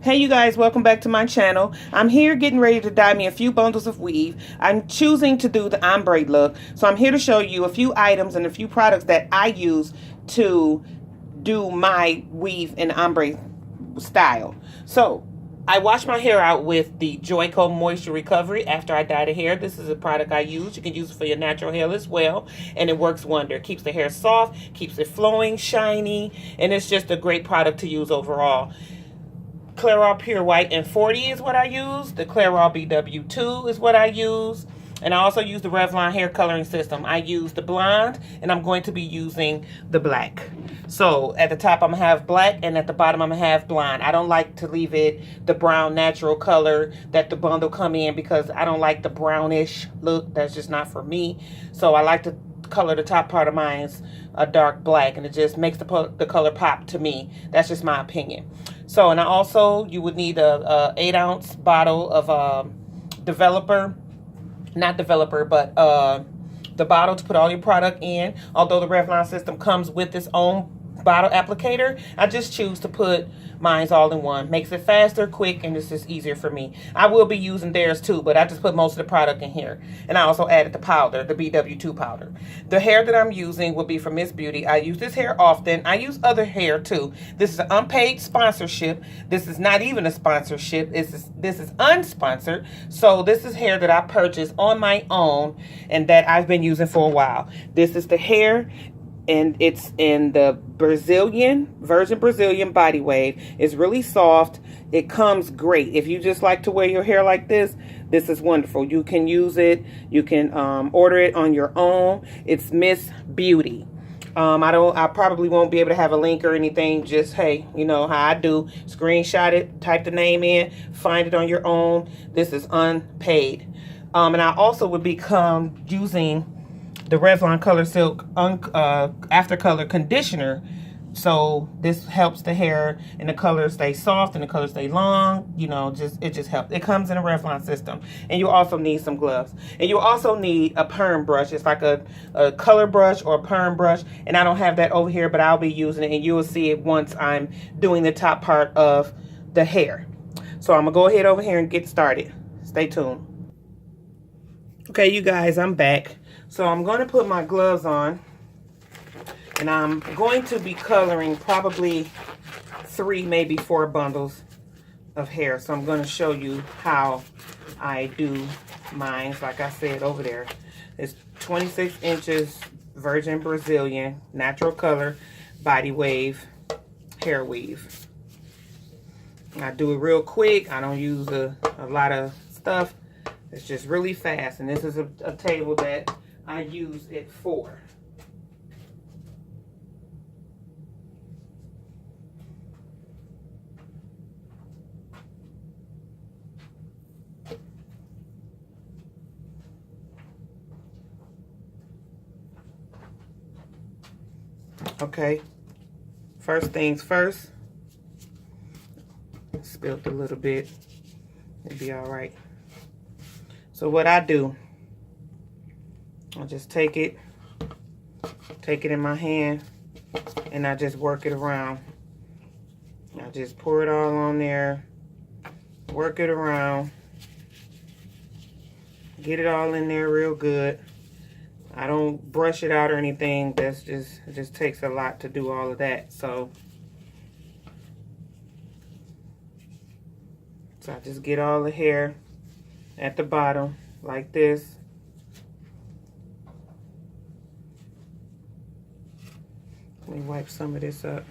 Hey you guys, welcome back to my channel. I'm here getting ready to dye me a few bundles of weave. I'm choosing to do the ombre look, so I'm here to show you a few items and a few products that I use to do my weave in ombre style. So I wash my hair out with the Joico Moisture Recovery after I dye the hair. This is a product I use. You can use it for your natural hair as well, and it works wonder. It keeps the hair soft, keeps it flowing, shiny, and it's just a great product to use overall. Clairol Pure White and 40 is what I use. The Clairol BW2 is what I use. And I also use the Revlon hair coloring system. I use the blonde, and I'm going to be using the black. So at the top I'm going to have black, and at the bottom I'm going to have blonde. I don't like to leave it the brown natural color that the bundle come in, because I don't like the brownish look. That's just not for me. So I like to color the top part of mine a dark black, and it just makes the color pop to me. That's just my opinion. So, and I also, you would need a 8-ounce bottle of Developer, not Developer, but the bottle to put all your product in. Although the Revlon system comes with its own bottle applicator, I just choose to put mine's all in one. Makes it faster, quick, and it's just easier for me. I will be using theirs too, but I just put most of the product in here. And I also added the powder, the BW2 powder. The hair that I'm using will be from Miss Beauty. I use this hair often. I use other hair too. This is an unpaid sponsorship. This is not even a sponsorship. This is unsponsored. So this is hair that I purchased on my own and that I've been using for a while. This is the hair, and it's in the Virgin Brazilian body wave. It's really soft. It comes great. If you just like to wear your hair like this is wonderful. You can use it. You can order it on your own. It's Miss Beauty. I probably won't be able to have a link or anything. Just, hey, you know how I do. Screenshot it, type the name in, find it on your own. This is unpaid. And I also would become using the Revlon Color Silk After Color Conditioner. So this helps the hair and the color stay soft and the color stay long. You know, it just helps. It comes in a Revlon system. And you also need some gloves. And you also need a perm brush. It's like a color brush or a perm brush. And I don't have that over here, but I'll be using it. And you will see it once I'm doing the top part of the hair. So I'm going to go ahead over here and get started. Stay tuned. Okay, you guys, I'm back. So I'm going to put my gloves on, and I'm going to be coloring probably 3, maybe 4 bundles of hair. So I'm going to show you how I do mine. Like I said over there, it's 26 inches Virgin Brazilian natural color body wave hair weave. I do it real quick. I don't use a lot of stuff. It's just really fast, and this is a table that I use it for. Okay, first things first. Spilled a little bit. It'll be all right. So what I do, I just take it in my hand, and I just work it around. I just pour it all on there, work it around, get it all in there real good. I don't brush it out or anything. It just takes a lot to do all of that. So I just get all the hair at the bottom like this. Let me wipe some of this up.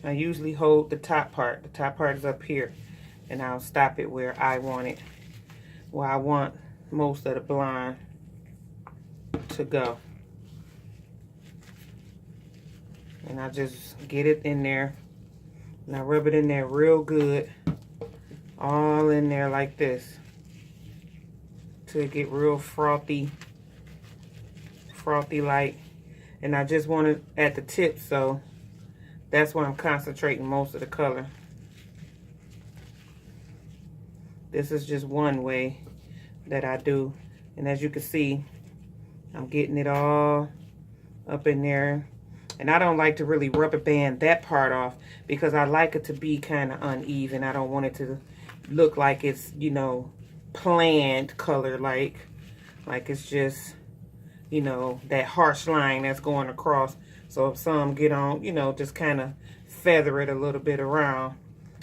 I usually hold the top part. The top part is up here, and I'll stop it where I want it, where I want most of the blonde to go. And I just get it in there, and I rub it in there real good, all in there like this, till it get real frothy like. And I just want it at the tip, so that's where I'm concentrating most of the color. This is just one way that I do, and as you can see, I'm getting it all up in there. And I don't like to really rubber band that part off because I like it to be kind of uneven. I don't want it to look like it's, you know, planned color, like it's just, you know, that harsh line that's going across. So if some get on, you know, just kind of feather it a little bit around.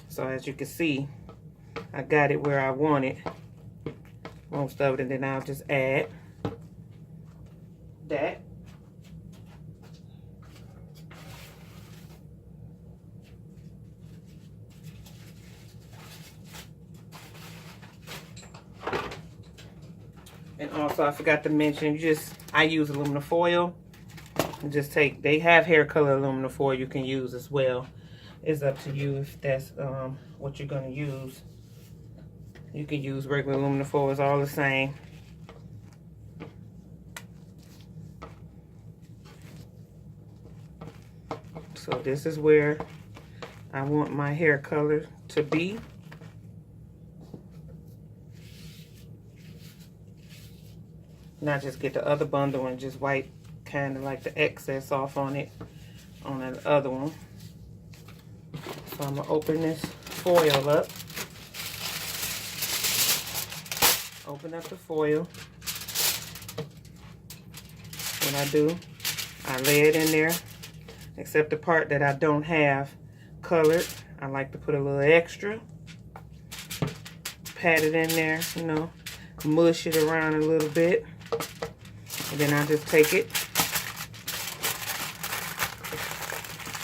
So as you can see, I got it where I want it, most of it, and then I'll just add that. And also, I forgot to mention, I use aluminum foil. And just take, they have hair color aluminum foil you can use as well. It's up to you if that's what you're going to use. You can use regular aluminum foil, it's all the same. So this is where I want my hair color to be. Not just get the other bundle and just wipe kind of like the excess off on it, on the other one. So I'm gonna open this foil up. Open up the foil. What I do, I lay it in there, except the part that I don't have colored. I like to put a little extra. Pat it in there, you know, mush it around a little bit. And then I just take it,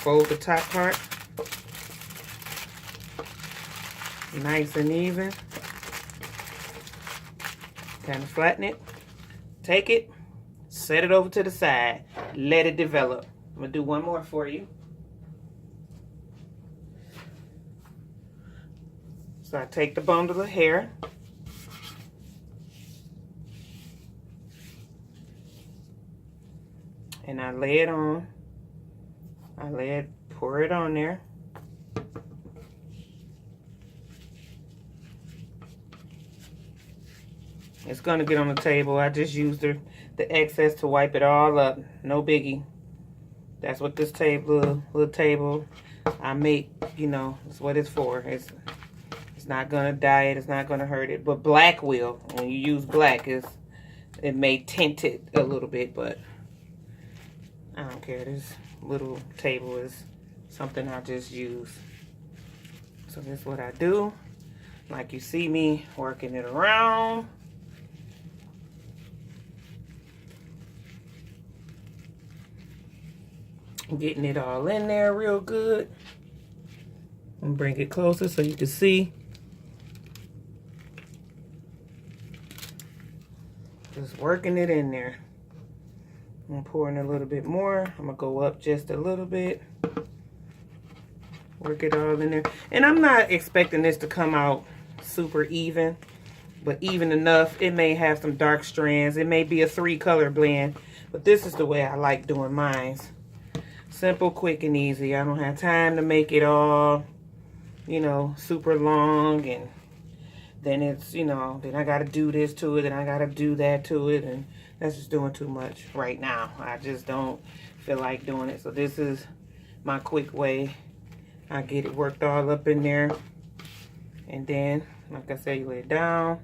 fold the top part, nice and even. Kind of flatten it, take it, set it over to the side, let it develop. I'm gonna do one more for you. So I take the bundle of hair, and I lay it on. Pour it on there. It's gonna get on the table. I just used the excess to wipe it all up. No biggie. That's what this little table I make, you know, that's what it's for. It's not gonna dye it, it's not gonna hurt it. But black will. When you use black, it may tint it a little bit, but I don't care. This little table is something I just use. So this is what I do. Like you see me working it around. Getting it all in there real good. And bring it closer so you can see. Just working it in there. I'm pouring a little bit more. I'm gonna go up just a little bit. Work it all in there. And I'm not expecting this to come out super even, but even enough. It may have some dark strands. It may be a 3-color blend, but this is the way I like doing mine. Simple, quick, and easy. I don't have time to make it all, you know, super long, and then it's, you know, then I gotta do this to it, and I gotta do that to it, and that's just doing too much right now. I just don't feel like doing it. So this is my quick way. I get it worked all up in there, and then, like I said, you lay it down.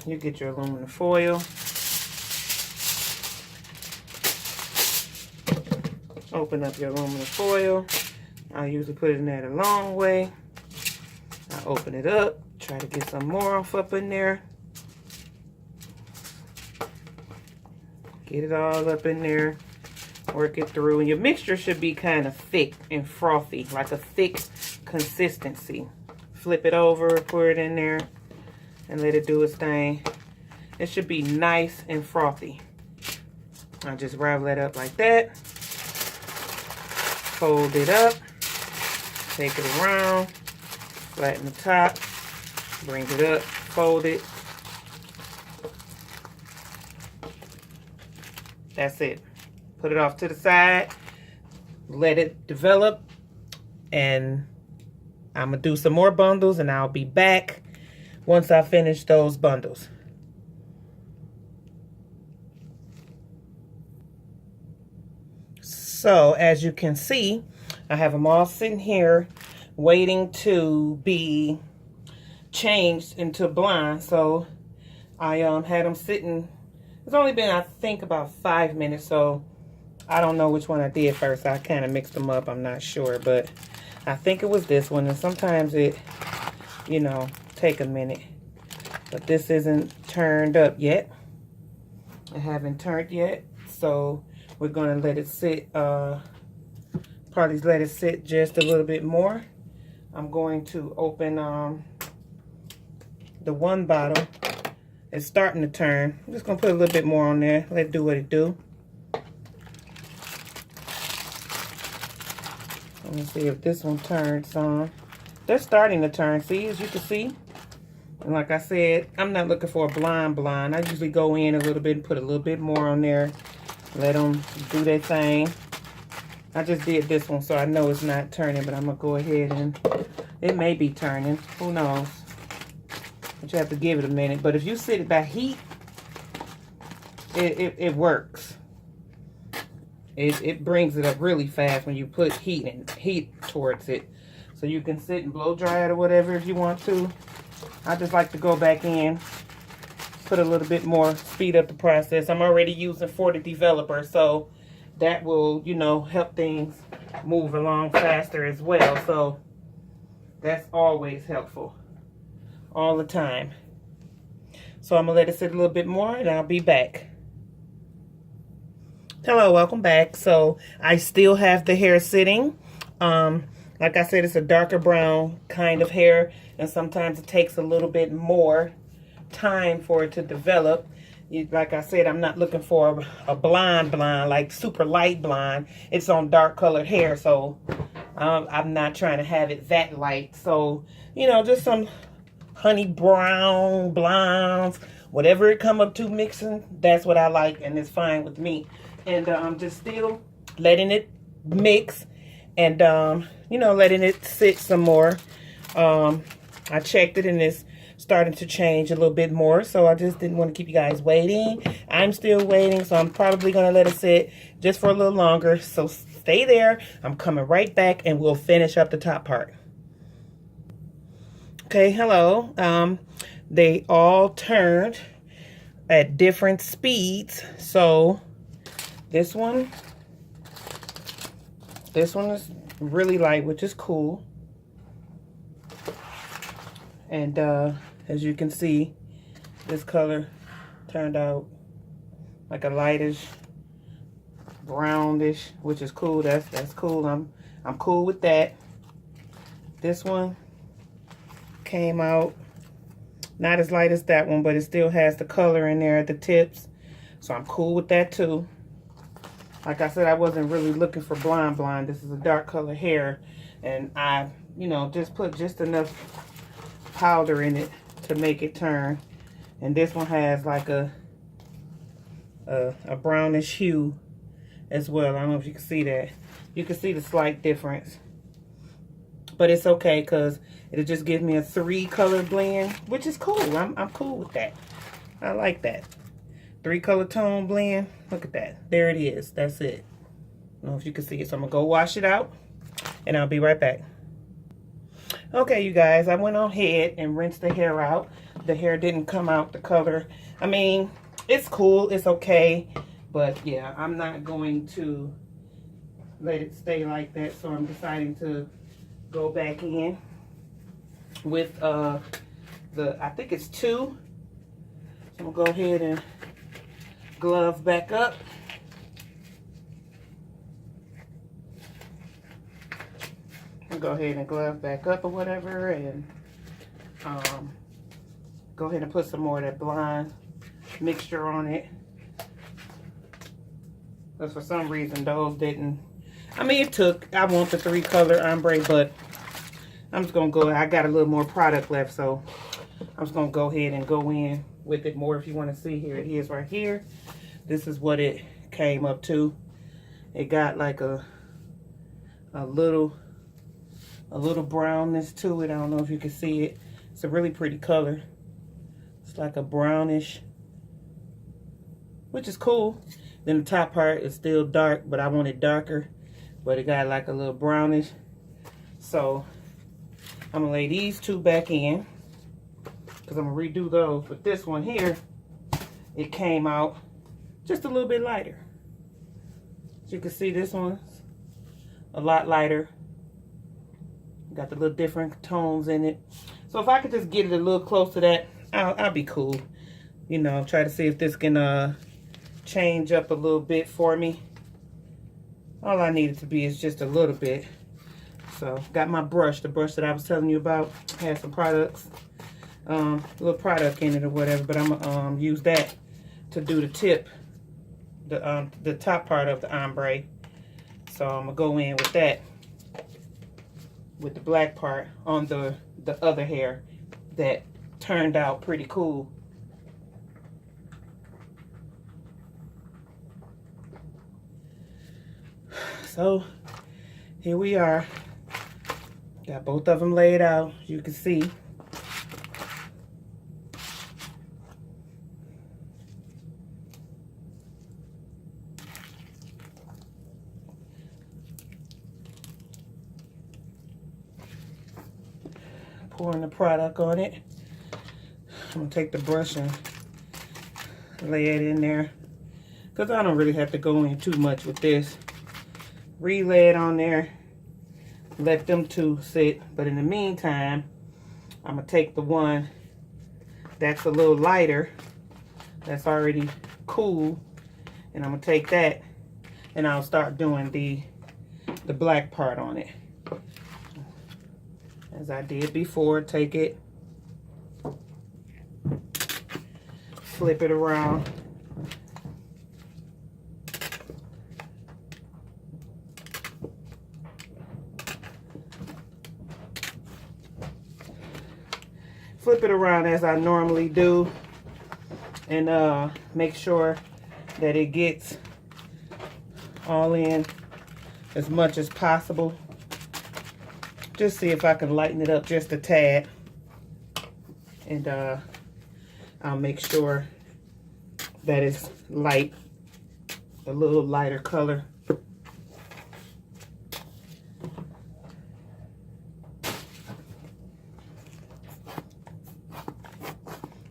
You get your aluminum foil. Open up your aluminum foil. I usually put it in there the long way. I open it up, try to get some more off up in there. Get it all up in there, work it through. And your mixture should be kind of thick and frothy, like a thick consistency. Flip it over, pour it in there, and let it do its thing. It should be nice and frothy. I just ravel it up like that. Fold it up, take it around, flatten the top, bring it up, fold it. That's it. Put it off to the side, let it develop, and I'm gonna do some more bundles, and I'll be back once I finish those bundles. So as you can see, I have them all sitting here waiting to be changed into blonde. So I had them sitting. It's only been, I think, about 5 minutes, so I don't know which one I did first. I kind of mixed them up. I'm not sure, but I think it was this one. And sometimes it, you know, take a minute. But this isn't turned up yet. I haven't turned yet, so we're going to let it sit, probably let it sit just a little bit more. I'm going to open the one bottle. It's starting to turn. I'm just going to put a little bit more on there. Let it do what it do. Let me see if this one turns on. They're starting to turn. See, as you can see. And like I said, I'm not looking for a blonde. I usually go in a little bit and put a little bit more on there. Let them do their thing. I just did this one, so I know it's not turning, but I'm going to go ahead and it may be turning. Who knows? But you have to give it a minute. But if you sit it by heat, it works. It brings it up really fast when you put heat towards it. So you can sit and blow dry it or whatever if you want to. I just like to go back in, put a little bit more, speed up the process. I'm already using Clairol Developer, so that will, you know, help things move along faster as well. So that's always helpful, all the time. So I'm gonna let it sit a little bit more and I'll be back. Hello, welcome back. So I still have the hair sitting. Like I said, it's a darker brown kind of hair, and sometimes it takes a little bit more time for it to develop. Like I said, I'm not looking for a blonde, like super light blonde. It's on dark colored hair, so I'm not trying to have it that light. So, you know, just some honey brown, blondes, whatever it come up to mixing, that's what I like, and it's fine with me. And I'm just still letting it mix and, you know, letting it sit some more. I checked it and it's starting to change a little bit more, so I just didn't want to keep you guys waiting. I'm still waiting, so I'm probably going to let it sit just for a little longer. So stay there. I'm coming right back and we'll finish up the top part. Okay, hello. They all turned at different speeds. So this one is really light, which is cool. And as you can see, this color turned out like a lightish brownish, which is cool. That's cool. I'm cool with that. This one came out not as light as that one, but it still has the color in there at the tips, so I'm cool with that too. Like I said, I wasn't really looking for blonde. This is a dark color hair, and I, you know, just put just enough powder in it to make it turn. And this one has like a brownish hue as well. I don't know if you can see that. You can see the slight difference, but it's okay because it'll just give me a 3-color blend, which is cool. I'm cool with that. I like that. 3-color tone blend. Look at that. There it is. That's it. I don't know if you can see it. So I'm going to go wash it out and I'll be right back. Okay, you guys, I went ahead and rinsed the hair out. The hair didn't come out the color. I mean, it's cool. It's okay. But yeah, I'm not going to let it stay like that. So I'm deciding to go back in with I think it's 2. So I'm going to go ahead and glove back up. And go ahead and glove back up or whatever, and go ahead and put some more of that blonde mixture on it. Because for some reason those didn't. I mean, it took. I want the 3-color ombre, but I'm just gonna go. I got a little more product left, so I'm just gonna go ahead and go in with it more. If you want to see, here it is right here. This is what it came up to. It got like a little brownness to it. I don't know if you can see it. It's a really pretty color. It's like a brownish, which is cool. Then the top part is still dark, but I want it darker. But it got like a little brownish. So I'm gonna lay these two back in, because I'm gonna redo those. But this one here, it came out just a little bit lighter. As you can see, this one's a lot lighter. Got the little different tones in it. So if I could just get it a little close to that, I'll be cool. You know, try to see if this can change up a little bit for me. All I need it to be is just a little bit. So got my brush, the brush that I was telling you about. Had some products, little product in it or whatever, but I'm gonna use that to do the tip, the top part of the ombre. So I'm gonna go in with that, with the black part on the other hair that turned out pretty cool. So here we are. Got both of them laid out, you can see. Pouring the product on it. I'm gonna take the brush and lay it in there, because I don't really have to go in too much with this. Relay it on there, let them two sit. But in the meantime, I'm gonna take the one that's a little lighter, that's already cool, and I'm gonna take that and I'll start doing the black part on it. As I did before, take it, flip it around, flip it around as I normally do, and make sure that it gets all in as much as possible. Just see if I can lighten it up just a tad, and I'll make sure that it's light, a little lighter color.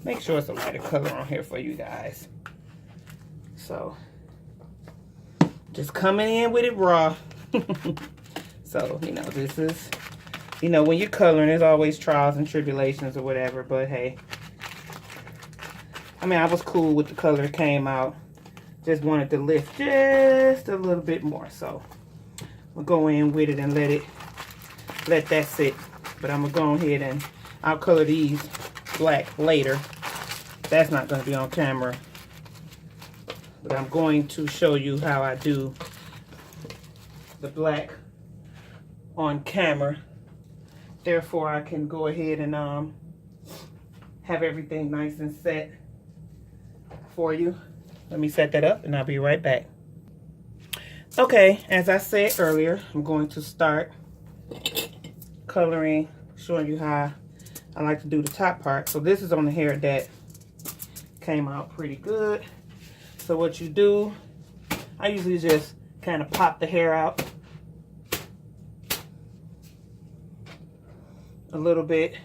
Make sure it's a lighter color on here for you guys. So just coming in with it raw. So, you know, this is, you know, when you're coloring, there's always trials and tribulations or whatever, but hey, I mean, I was cool with the color it came out. Just wanted to lift just a little bit more. So we'll go in with it and let that sit. But I'm gonna go ahead and I'll color these black later. That's not gonna be on camera, but I'm going to show you how I do the black on camera. Therefore, I can go ahead and have everything nice and set for you. Let me set that up and I'll be right back. Okay, as I said earlier, I'm going to start coloring, showing you how I like to do the top part. So this is on the hair that came out pretty good. So what you do, I usually just kind of pop the hair out a little bit.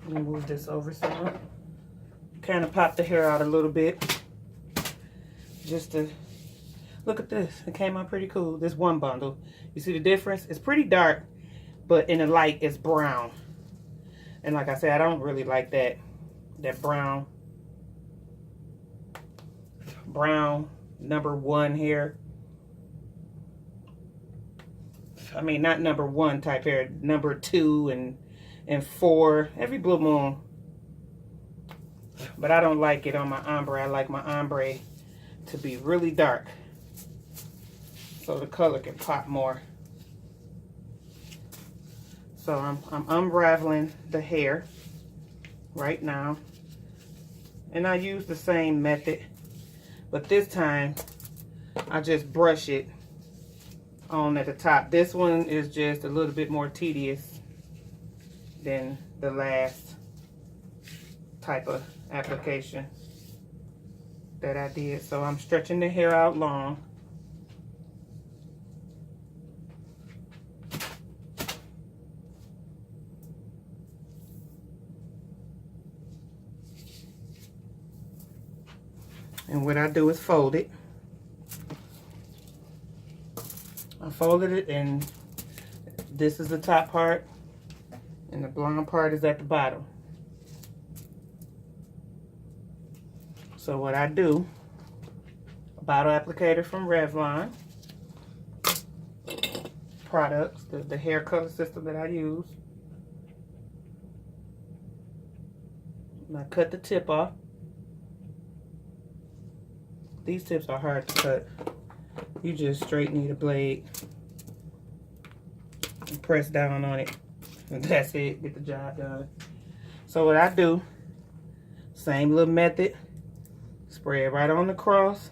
Let me move this over some. Kind of pop the hair out a little bit. Just to look at this. It came out pretty cool. This one bundle. You see the difference? It's pretty dark, but in the light it's brown. And like I said, I don't really like that brown #1 hair. I mean, not #1 type hair, #2 and 4 every blue moon. But I don't like it on my ombre. I like my ombre to be really dark, so the color can pop more. So I'm unraveling the hair right now, and I use the same method, but this time I just brush it on at the top. This one is just a little bit more tedious than the last type of application. that I did. So I'm stretching the hair out long. And what I do is fold it. I folded it, and this is the top part, and the blonde part is at the bottom. So what I do, a bottle applicator from Revlon products, the hair color system that I use. And I cut the tip off. These tips are hard to cut. You just straight need a blade and press down on it, and that's it. Get the job done. So what I do, same little method, spray it right on the cross.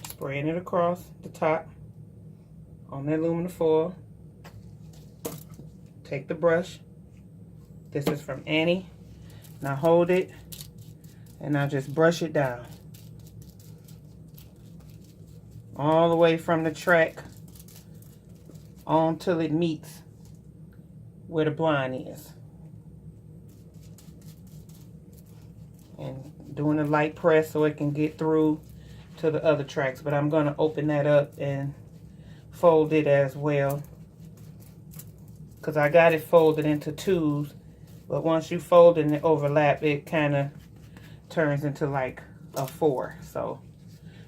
Spraying it across the top on the aluminum foil. Take the brush. This is from Annie. Now hold it, and I just brush it down. All the way from the track on till it meets where the blonde is. And doing a light press so it can get through to the other tracks. But I'm going to open that up and fold it as well, because I got it folded into twos. But once you fold it and it overlap, it kind of turns into like a 4. So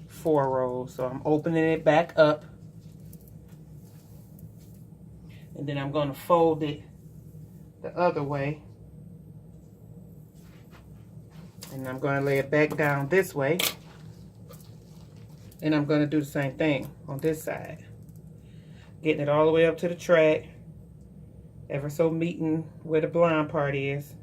4 rows. So I'm opening it back up. And then I'm going to fold it the other way. And I'm going to lay it back down this way. And I'm going to do the same thing on this side. Getting it all the way up to the track. Ever so meeting where the blonde part is.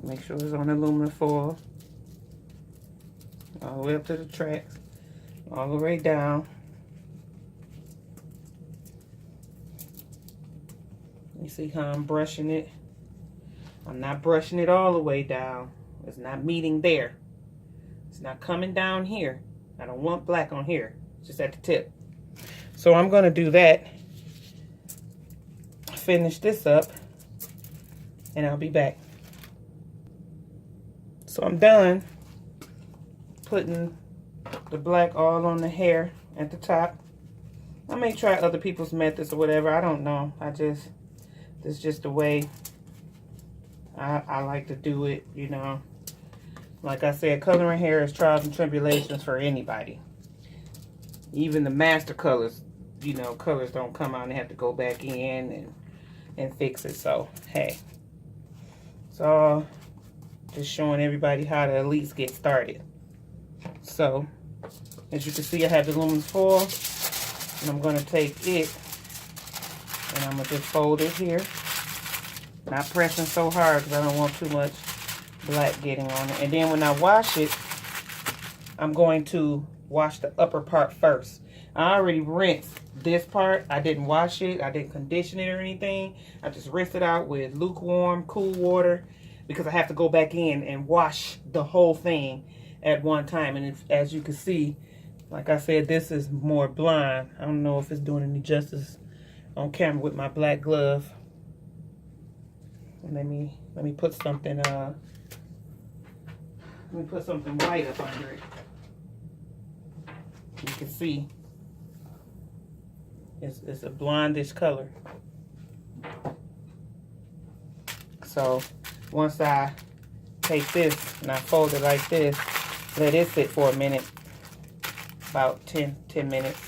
Make sure it's on aluminum foil. All the way up to the tracks. All the way down. You see how I'm brushing it? I'm not brushing it all the way down. It's not meeting there. It's not coming down here. I don't want black on here. It's just at the tip. So I'm going to do that. Finish this up. And I'll be back. So I'm done putting the black all on the hair at the top. I may try other people's methods or whatever. I don't know. This is just the way I like to do it, you know. Like I said, coloring hair is trials and tribulations for anybody. Even the master colors, you know, colors don't come out and have to go back in and fix it. So, hey. So, just showing everybody how to at least get started. So, as you can see, I have the aluminum foil. And I'm going to take it and I'm going to just fold it here. Not pressing so hard because I don't want too much black getting on it. And then when I wash it, I'm going to wash the upper part first. I already rinsed this part. I didn't wash it. I didn't condition it or anything. I just rinsed it out with lukewarm, cool water because I have to go back in and wash the whole thing at one time. And as you can see, like I said, this is more blonde. I don't know if it's doing any justice on camera with my black glove. Let me put something white up under it. You can see it's a blondish color. So once I take this and I fold it like this, let it sit for a minute, about 10 minutes,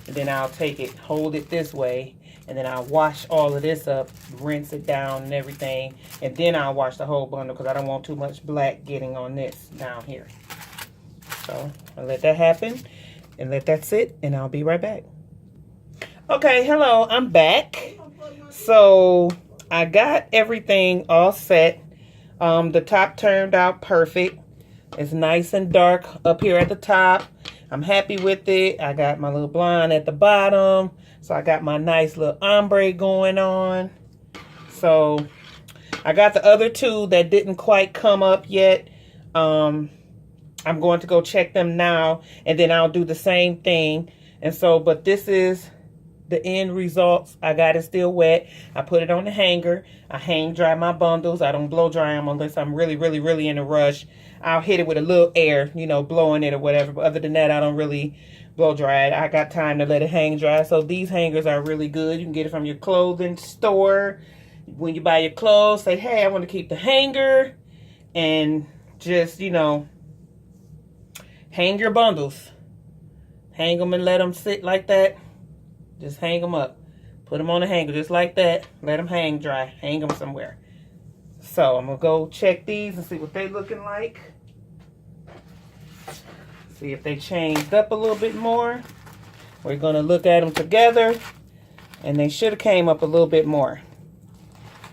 and then I'll take it, hold it this way, and then I'll wash all of this up, rinse it down and everything, and then I'll wash the whole bundle because I don't want too much black getting on this down here. So I'll let that happen and let that sit, and I'll be right back. Okay, hello, I'm back. So I got everything all set. The top turned out perfect. It's nice and dark up here at the top. I'm happy with it. I got my little blonde at the bottom. So I got my nice little ombre going on. So I got the other two that didn't quite come up yet. I'm going to go check them now, and then I'll do the same thing. And so, but this is the end results. I got it still wet. I put it on the hanger. I hang dry my bundles. I don't blow dry them unless I'm really, really, really in a rush. I'll hit it with a little air, you know, blowing it or whatever. But other than that, I don't really blow dry it. I got time to let it hang dry. So these hangers are really good. You can get it from your clothing store. When you buy your clothes, say, hey, I want to keep the hanger, and just, you know, hang your bundles. Hang them and let them sit like that. Just hang them up. Put them on the hanger just like that. Let them hang dry. Hang them somewhere. So I'm going to go check these and see what they're looking like. See if they changed up a little bit more. We're going to look at them together. And they should have came up a little bit more.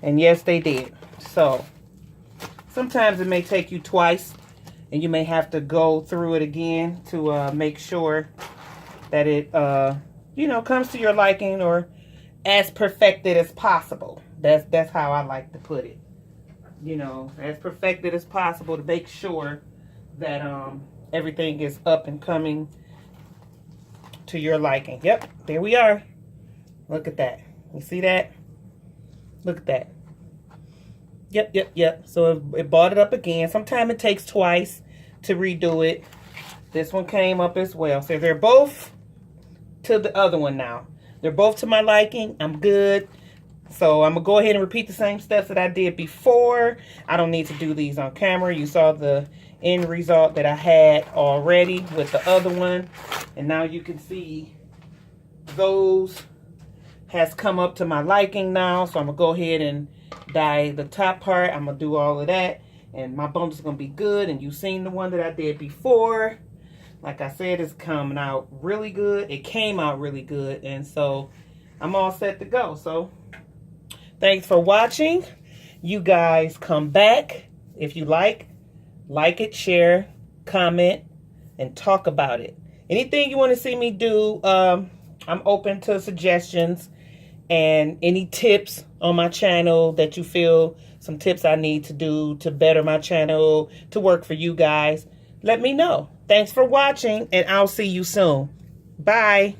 And yes, they did. So sometimes it may take you twice. And you may have to go through it again to make sure that it, you know, comes to your liking, or as perfected as possible. That's how I like to put it. You know, as perfected as possible to make sure that everything is up and coming to your liking. Yep, there we are. Look at that. You see that? Look at that. Yep. So it brought it up again. Sometimes it takes twice to redo it. This one came up as well. So they're both to the other one now. They're both to my liking. I'm good. So I'm going to go ahead and repeat the same steps that I did before. I don't need to do these on camera. You saw the end result that I had already with the other one. And now you can see those has come up to my liking now. So I'm going to go ahead and dye the top part. I'm going to do all of that. And my bundle's going to be good. And you've seen the one that I did before. Like I said, it's coming out really good. It came out really good. And so I'm all set to go. So thanks for watching. You guys come back if you like it, share, comment, and talk about it. Anything you want to see me do, I'm open to suggestions and any tips on my channel that you feel, some tips I need to do to better my channel, to work for you guys. Let me know. Thanks for watching, and I'll see you soon. Bye.